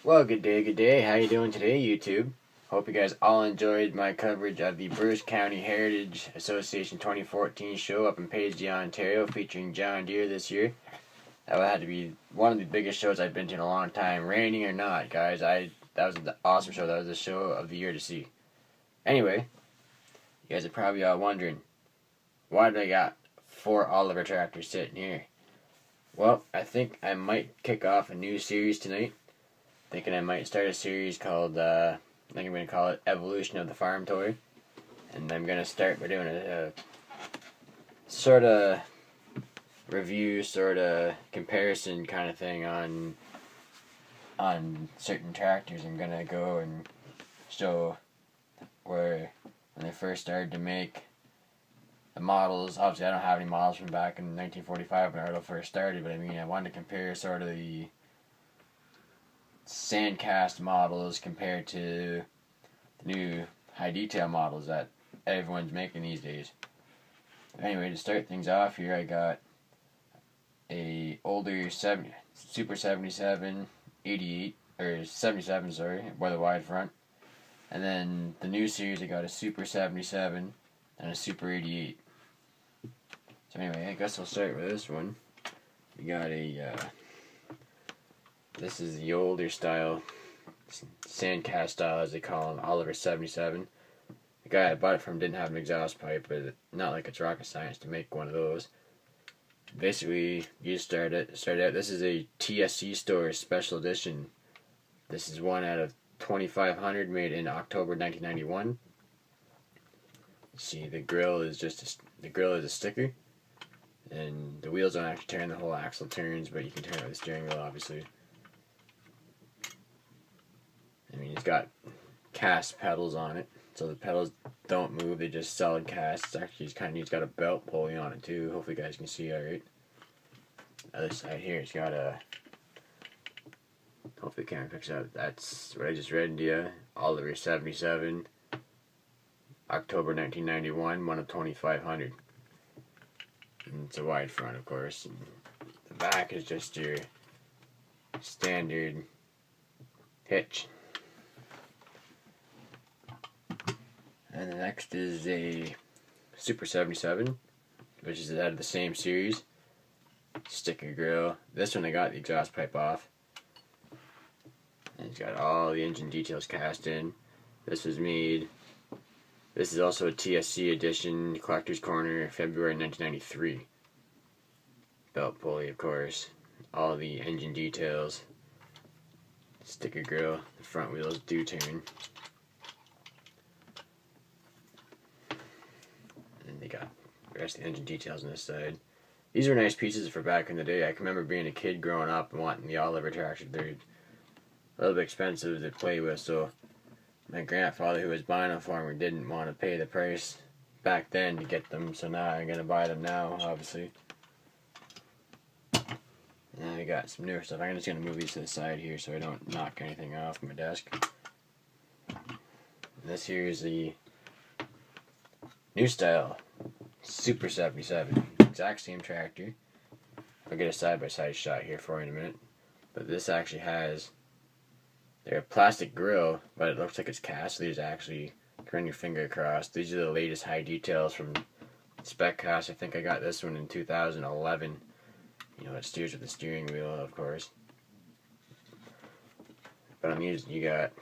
Well, good day. How you doing today, YouTube? Hope you guys all enjoyed my coverage of the Bruce County Heritage Association 2014 show up in Paisley, Ontario, featuring John Deere this year. That had to be one of the biggest shows I've been to in a long time, raining or not, guys. That was an awesome show. That was the show of the year to see. Anyway, you guys are probably all wondering, why did I got 4 Oliver tractors sitting here? Well, I think I might kick off a new series tonight. Thinking I might start a series called, I think I'm going to call it Evolution of the Farm Toy. And I'm going to start by doing a sort of review, sort of comparison kind of thing on certain tractors. I'm going to go and show where when they first started to make the models. Obviously, I don't have any models from back in 1945 when Arlo first started, but I mean, I wanted to compare sort of the sandcast models compared to the new high detail models that everyone's making these days. Anyway, to start things off here, I got a older Super 77 88 or 77, sorry, with a wide front, and then the new series I got a Super 77 and a Super 88. So anyway, I guess I'll start with this one. We got a this is the older style, sandcast style as they call them, Oliver 77. The guy I bought it from didn't have an exhaust pipe, but not like it's rocket science to make one of those. Basically, you start out. This is a TSC store special edition. This is one out of 2,500 made in October 1991. See, the grill is a sticker, and the wheels don't actually turn. The whole axle turns, but you can turn it with the steering wheel, obviously. I mean, it's got cast pedals on it, so the pedals don't move, they just solid cast. It's actually it's got a belt pulley on it too. Hopefully you guys can see alright. Other side here, it's got a, hopefully the camera picks up, that's what I just read to you. Oliver 77, October 1991, one of 2,500. And it's a wide front, of course. And the back is just your standard hitch. And the next is a Super 77, which is out of the same series. Sticker grill. This one I got the exhaust pipe off. And it's got all the engine details cast in. This was made. This is also a TSC edition, Collector's Corner, February 1993. Belt pulley, of course. All the engine details. Sticker grill. The front wheels do turn. They got the rest of the engine details on this side. These are nice pieces for back in the day. I can remember being a kid growing up and wanting the Oliver tractor. They're a little bit expensive to play with, so my grandfather, who was buying them for me, didn't want to pay the price back then to get them, so now I'm going to buy them now, obviously. Now we got some newer stuff. I'm just going to move these to the side here so I don't knock anything off my desk. And this here is the new style Super 77, exact same tractor. I'll get a side-by-side shot here for you in a minute. But this actually has, they're a plastic grill, but it looks like it's cast. These actually run your finger across. These are the latest high details from Spec Cast. I think I got this one in 2011. You know, it steers with the steering wheel, of course. But on these, you got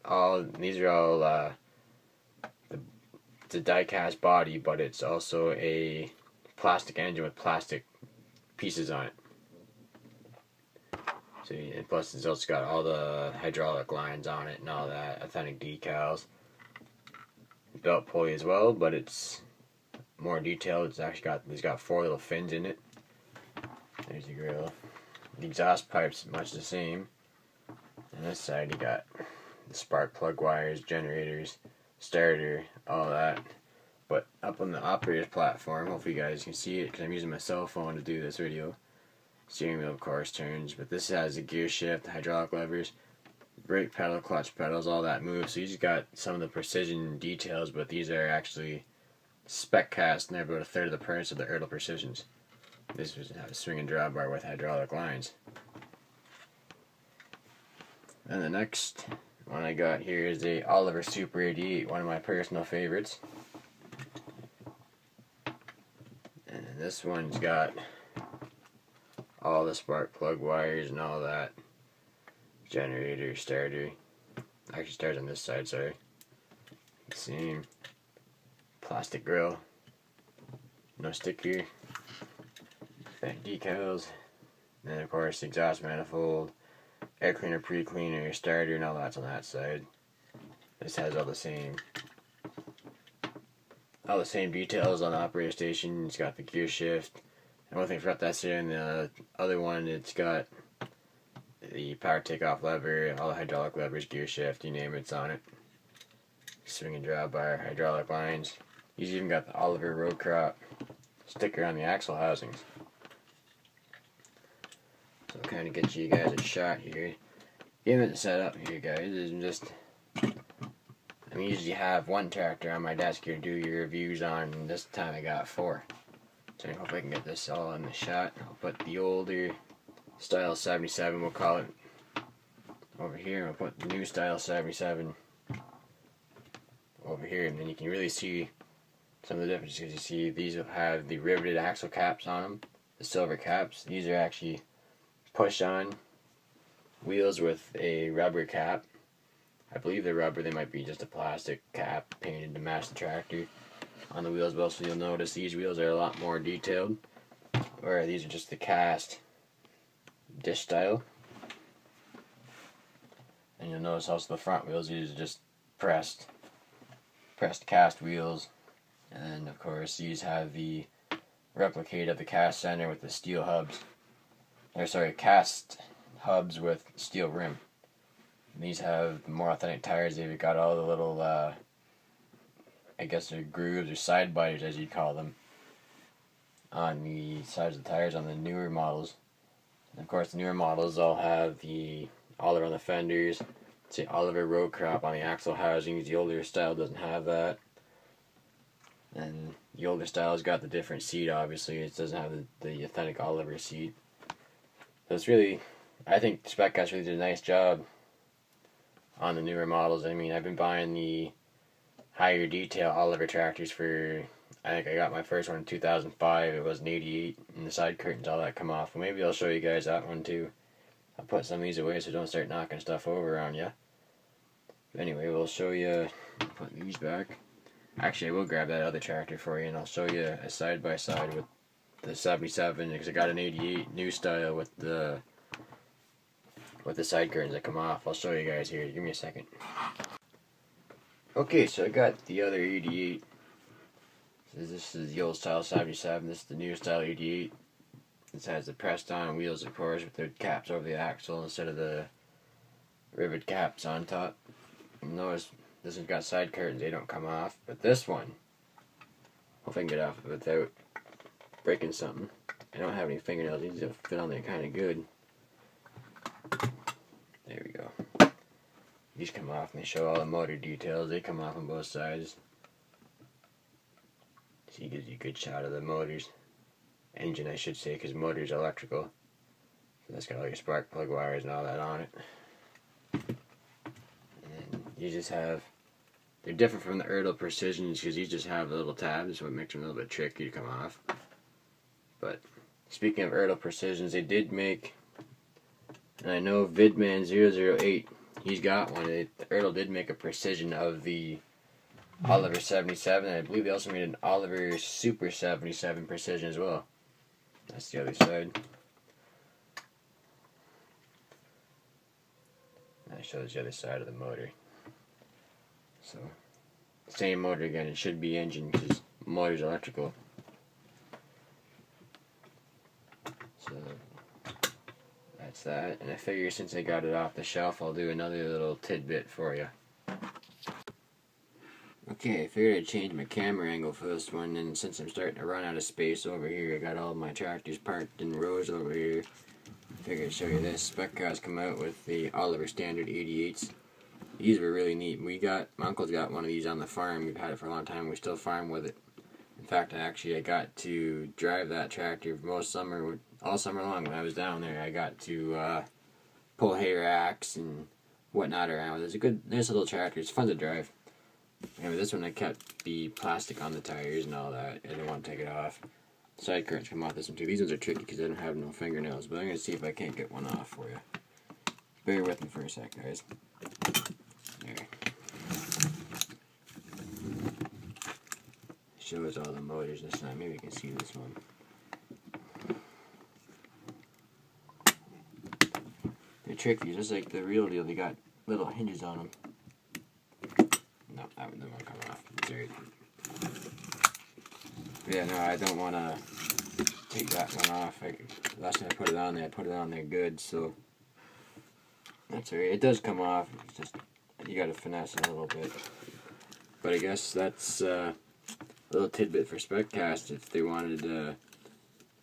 all, these are all, it's a die-cast body, but it's also a plastic engine with plastic pieces on it. So, and plus it's also got all the hydraulic lines on it and all that, authentic decals. Belt pulley as well, but it's more detailed. It's got 4 little fins in it. There's the grill. The exhaust pipe's much the same. On this side you got the spark plug wires, generators, starter, all that. But up on the operator's platform, hopefully you guys can see it because I'm using my cell phone to do this video. Steering wheel, of course, turns, but this has a gear shift, hydraulic levers, brake pedal, clutch pedals, all that moves. So you just got some of the precision details, but these are actually spec cast and they're about a third of the price of the Ertl Precisions. This was a swing and drawbar with hydraulic lines. And the next one I got here is a Oliver Super 88, one of my personal favorites. And this one's got all the spark plug wires and all that. Generator, starter. Actually starts on this side, sorry. Same. Plastic grill. No sticker. Back decals. And then of course exhaust manifold, air cleaner, pre-cleaner, starter, and all that's on that side. This has all the same details on the operator station. It's got the gear shift. And one thing I forgot to say in the other one, it's got the power takeoff lever, all the hydraulic levers, gear shift, you name it's on it. Swing and drawbar, hydraulic lines. He's even got the Oliver road crop sticker on the axle housings. So I'll kind of get you guys a shot here. Given the setup here, guys, is just, I usually have one tractor on my desk here to do your reviews on, and this time I got 4. So I hope I can get this all in the shot. I'll put the older style 77, we'll call it, over here. I'll put the new style 77 over here, and then you can really see some of the differences. You see these will have the riveted axle caps on them, the silver caps. These are actually push-on wheels with a rubber cap. I believe they're rubber, they might be just a plastic cap painted to match the tractor on the wheels. But also you'll notice these wheels are a lot more detailed, where these are just the cast dish style. And you'll notice also the front wheels, these are just pressed cast wheels. And then of course these have the replicate of the cast center with the steel hubs. Or sorry, cast hubs with steel rim. And these have more authentic tires. They've got all the little I guess they're grooves or side biters as you'd call them on the sides of the tires on the newer models. And of course the newer models all have all around the fenders. Say Oliver road crop on the axle housings. The older style doesn't have that. And the older style's got the different seat, obviously. It doesn't have the authentic Oliver seat. So it's really, I think Spec Guys really did a nice job on the newer models. I mean, I've been buying the higher detail Oliver tractors for, I think I got my first one in 2005. It was an 88, and the side curtains, all that come off. Well, maybe I'll show you guys that one too. I'll put some of these away so don't start knocking stuff over on you. But anyway, we'll show you, put these back. Actually, I will grab that other tractor for you, and I'll show you a side-by-side with the 77, because I got an 88 new style with the side curtains that come off. I'll show you guys here. Give me a second. Okay, so I got the other 88. So this is the old style 77. This is the new style 88. This has the pressed-on wheels, of course, with the caps over the axle instead of the rivet caps on top. And notice this one's got side curtains. They don't come off. But this one, hope I can get off of it without breaking something. I don't have any fingernails. These will fit on there kind of good. There we go. These come off and they show all the motor details. They come off on both sides. So it gives you a good shot of the motors. Engine, I should say, because motor's electrical. So that's got all your spark plug wires and all that on it. And then you just have, they're different from the Erdl Precisions because these just have little tabs, so it makes them a little bit tricky to come off. But speaking of Erdl Precisions, they did make, and I know Vidman008, he's got one. Erdl did make a Precision of the Oliver 77, and I believe they also made an Oliver Super 77 Precision as well. That's the other side. That shows the other side of the motor. So, same motor again. It should be engine because motor's electrical. So, that's that. And I figure since I got it off the shelf, I'll do another little tidbit for you. Okay, I figured I'd change my camera angle for this one, and since I'm starting to run out of space over here, I got all my tractors parked in rows over here. I figured I'd show you this. Spec Guys come out with the Oliver Standard 88s. These were really neat. My uncle's got one of these on the farm. We've had it for a long time. We still farm with it. In fact, I got to drive that tractor most summer, all summer long when I was down there. I got to pull hay racks and whatnot around. It's a good, nice little tractor. It's fun to drive. Anyway, this one I kept the plastic on the tires and all that. I didn't want to take it off. Side currents come off this one too. These ones are tricky because I don't have no fingernails, but I'm going to see if I can't get one off for you. Bear with me for a sec, guys. There. Shows all the motors this time. Maybe you can see this one. They're tricky, just like the real deal. They got little hinges on them. No, that one won't come off. It's alright. Yeah, no, I don't want to take that one off. Last time I put it on there good, so that's alright. It does come off. It's just you got to finesse it a little bit. But I guess that's a little tidbit for Speccast if they wanted to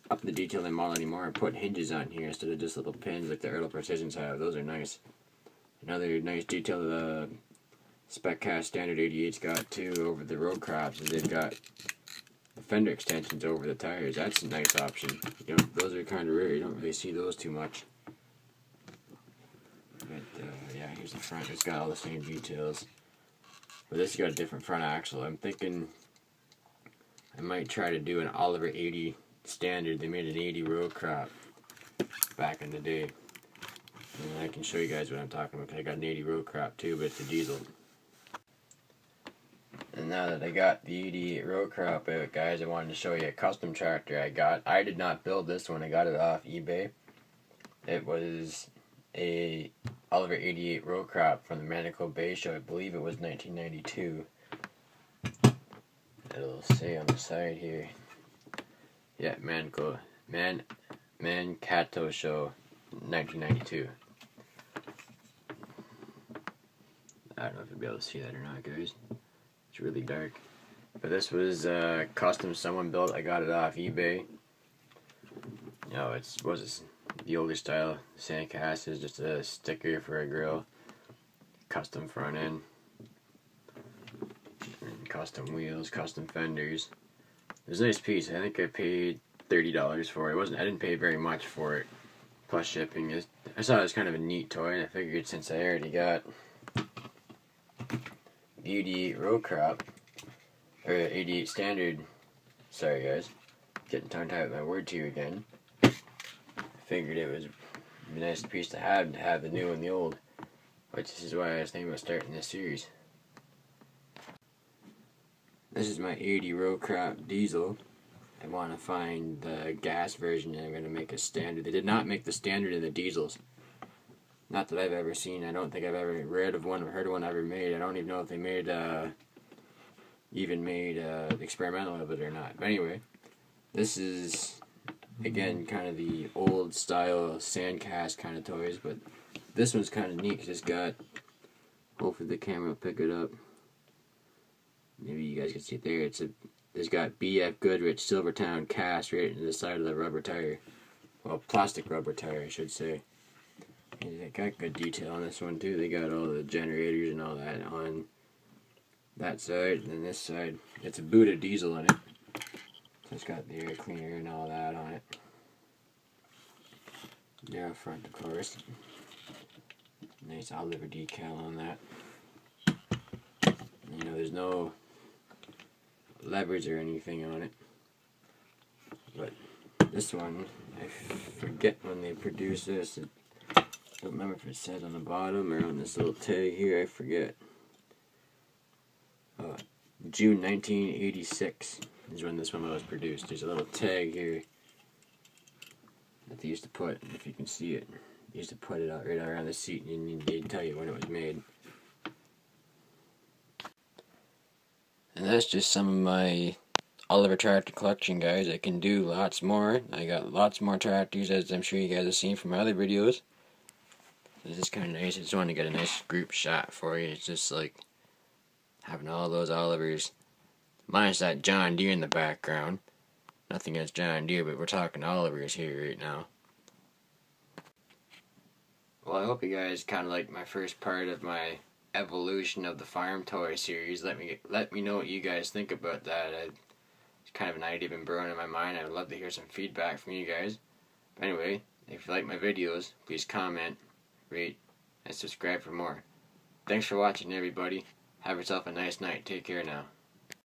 up the detail in the model anymore and put hinges on here instead of just little pins like the Earl Precisions have. Those are nice. Another nice detail the Speccast Standard 88's got too over the road crops is they've got the fender extensions over the tires. That's a nice option. You know, those are kind of rare. You don't really see those too much. But yeah, here's the front. It's got all the same details. But this has got a different front axle. I'm thinking I might try to do an Oliver 80 standard. They made an 80 road crop back in the day. And I can show you guys what I'm talking about because I got an 80 road crop too, but it's a diesel. And now that I got the 88 road crop out, guys, I wanted to show you a custom tractor I got. I did not build this one. I got it off eBay. It was a Oliver 88 road crop from the Manitoba Bay Show. I believe it was 1992. It'll say on the side here. Yeah, Mankato Show, 1992. I don't know if you'll be able to see that or not, guys. It's really dark. But this was custom someone built. I got it off eBay. You know, was the older style. Sandcast is just a sticker for a grill. Custom front end. And custom wheels, custom fenders. It was a nice piece. I think I paid $30 for it. I didn't pay very much for it. Plus shipping. I thought it was kind of a neat toy, and I figured since I already got the 88 road crop, or 88 standard, sorry guys, getting tongue-tied with my words here again, I figured it was a nice piece to have the new and the old, which is why I was thinking about starting this series. This is my 80 road crop diesel. I want to find the gas version and I'm going to make a standard. They did not make the standard in the diesels. Not that I've ever seen. I don't think I've ever read of one or heard of one ever made. I don't even know if they made experimental of it or not. But anyway, this is again kind of the old style Sandcast kind of toys, but this one's kind of neat because it's got, hopefully the camera will pick it up. Maybe you guys can see it there. It's got BF Goodrich Silvertown cast right into the side of the rubber tire. Well, plastic rubber tire, I should say. And they got good detail on this one too. They got all the generators and all that on that side, and then this side. It's a Buddha diesel in it. So it's got the air cleaner and all that on it. Yeah, front of course. Nice Oliver decal on that. You know, there's no levers or anything on it. But this one, I forget when they produced this. I don't remember if it said on the bottom or on this little tag here. I forget. June 1986 is when this one was produced. There's a little tag here that they used to put, if you can see it. They used to put it out right around the seat and they'd tell you when it was made. And that's just some of my Oliver tractor collection, guys. I can do lots more. I got lots more tractors, as I'm sure you guys have seen from my other videos. This is kind of nice. I just want to get a nice group shot for you. It's just like having all those Olivers, minus that John Deere in the background. Nothing against John Deere, but we're talking Olivers here right now. Well, I hope you guys kind of like my first part of my evolution of the farm toy series. Let me know what you guys think about that. It's kind of an idea been brewing in my mind. I would love to hear some feedback from you guys. But anyway, if you like my videos, please comment, rate, and subscribe for more. Thanks for watching, everybody. Have yourself a nice night. Take care now.